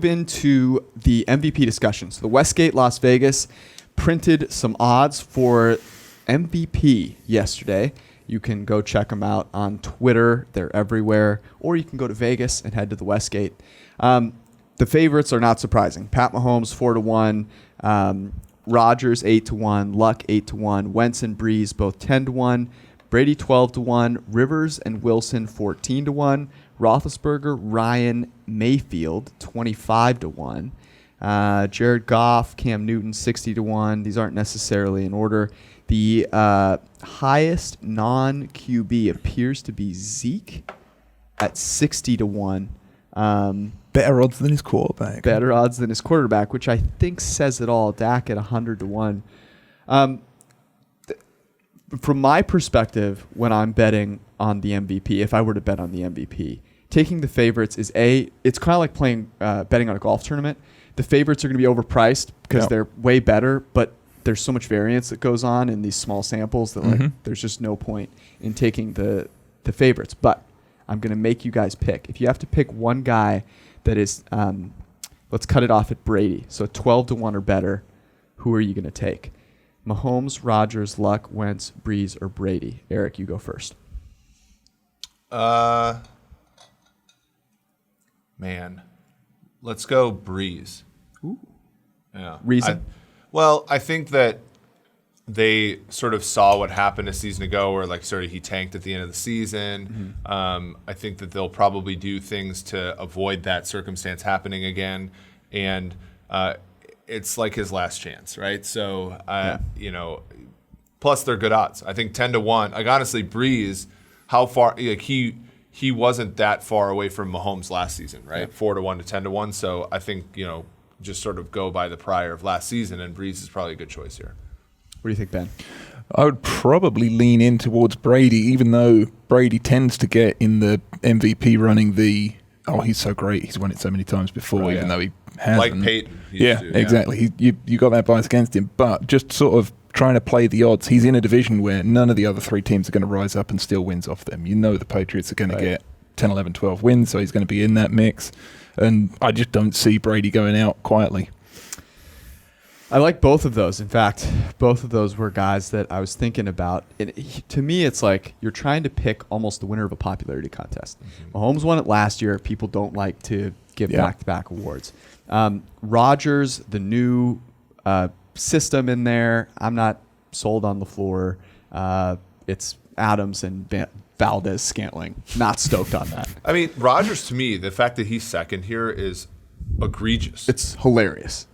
move into the MVP discussion. So the Westgate Las Vegas printed some odds for MVP yesterday. You can go check them out on Twitter. They're everywhere. Or you can go to Vegas and head to the Westgate. The favorites are not surprising. Pat Mahomes, 4-1. Rodgers, 8-1. Luck, 8-1. Wentz and Breeze, both 10-1. Brady, 12-1. Rivers and Wilson, 14-1. Roethlisberger, Ryan, Mayfield, 25-1. Jared Goff, Cam Newton, 60-1. These aren't necessarily in order. The highest non-QB appears to be Zeke at 60-1. Better odds than his quarterback. Better odds than his quarterback, which I think says it all. Dak at 100-1. From my perspective, when I'm betting on the MVP, if I were to bet on the MVP, taking the favorites is it's kind of like playing betting on a golf tournament. The favorites are going to be overpriced because they're way better, but there's so much variance that goes on in these small samples that there's just no point in taking the favorites. But I'm going to make you guys pick. If you have to pick one guy that is, let's cut it off at Brady. So 12-1 or better, who are you going to take? Mahomes, Rodgers, Luck, Wentz, Breeze, or Brady? Eric, you go first. Man, let's go Breeze. Ooh. Yeah. Reason? I think that they sort of saw what happened a season ago where he tanked at the end of the season. I think that they'll probably do things to avoid that circumstance happening again. And it's like his last chance, right? So, plus they're good odds. I think 10-1. Like, honestly, Breeze, how far, he wasn't that far away from Mahomes last season, right? 4-1 to 10-1. So I think, just sort of go by the prior of last season, and Breeze is probably a good choice here. What do you think, Ben? I would probably lean in towards Brady, even though Brady tends to get in the MVP running he's so great, he's won it so many times before, even though he hasn't. Like Peyton. Exactly. You got that bias against him, but just sort of trying to play the odds. He's in a division where none of the other three teams are going to rise up and steal wins off them. The Patriots are going to get 10, 11, 12 wins, so he's going to be in that mix. And I just don't see Brady going out quietly. I like both of those. In fact, both of those were guys that I was thinking about. To me, it's like you're trying to pick almost the winner of a popularity contest. Mahomes won it last year. People don't like to give back-to-back awards. Rodgers, the new system in there, I'm not sold on the floor. It's Adams and Valdez Scantling. Not stoked on that. I mean, Rodgers, to me, the fact that he's second here is egregious. It's hilarious.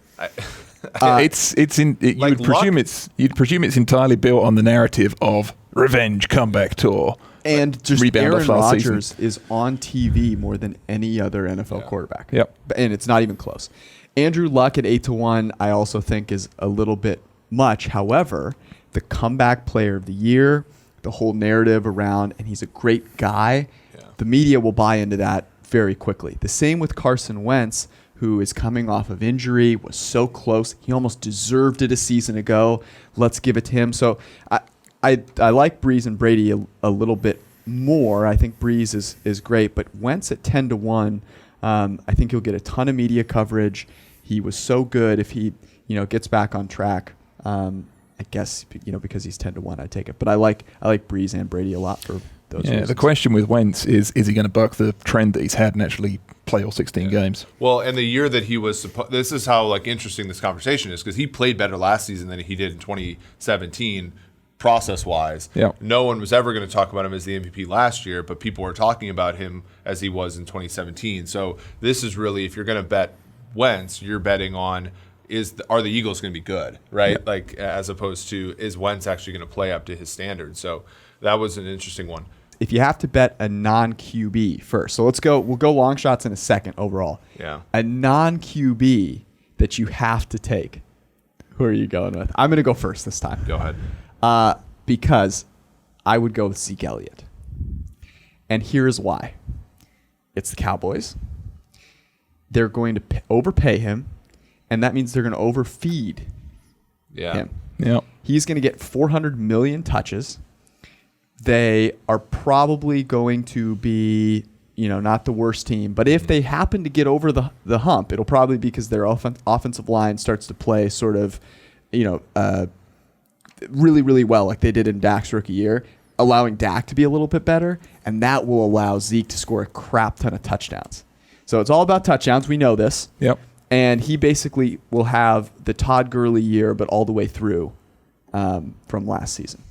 You'd presume it's entirely built on the narrative of revenge comeback tour. And just Aaron Rodgers is on TV more than any other NFL quarterback. Yep. And it's not even close. Andrew Luck at 8-1, I also think is a little bit much. However, the comeback player of the year, the whole narrative around, and he's a great guy, the media will buy into that very quickly. The same with Carson Wentz, who is coming off of injury, was so close. He almost deserved it a season ago. Let's give it to him. So I like Breeze and Brady a little bit more. I think Breeze is great, but Wentz at 10-1, I think he'll get a ton of media coverage. He was so good. If he gets back on track, I guess because he's 10-1, I take it. But I like Breeze and Brady a lot for those reasons. The question with Wentz is he going to buck the trend that he's had and actually play all 16 games? Well, and the year that he was this is how interesting this conversation is, because he played better last season than he did in 2017 process-wise. Yeah. No one was ever going to talk about him as the MVP last year, but people were talking about him as he was in 2017. So this is really, if you're going to bet Wentz, you're betting on are the Eagles going to be good, right? Yep. Like, as opposed to, is Wentz actually going to play up to his standards? So that was an interesting one. If you have to bet a non-QB first, so we'll go long shots in a second overall. Yeah. A non-QB that you have to take, who are you going with? I'm going to go first this time. Go ahead. Because I would go with Zeke Elliott. And here's why. It's the Cowboys. They're going to overpay him, and that means they're going to overfeed him. Yeah. He's going to get 400 million touches. They are probably going to be, not the worst team. But if they happen to get over the hump, it'll probably be because their offensive line starts to play sort of, really, really well like they did in Dak's rookie year, allowing Dak to be a little bit better, and that will allow Zeke to score a crap ton of touchdowns. So it's all about touchdowns. We know this. Yep. And he basically will have the Todd Gurley year, but all the way through from last season.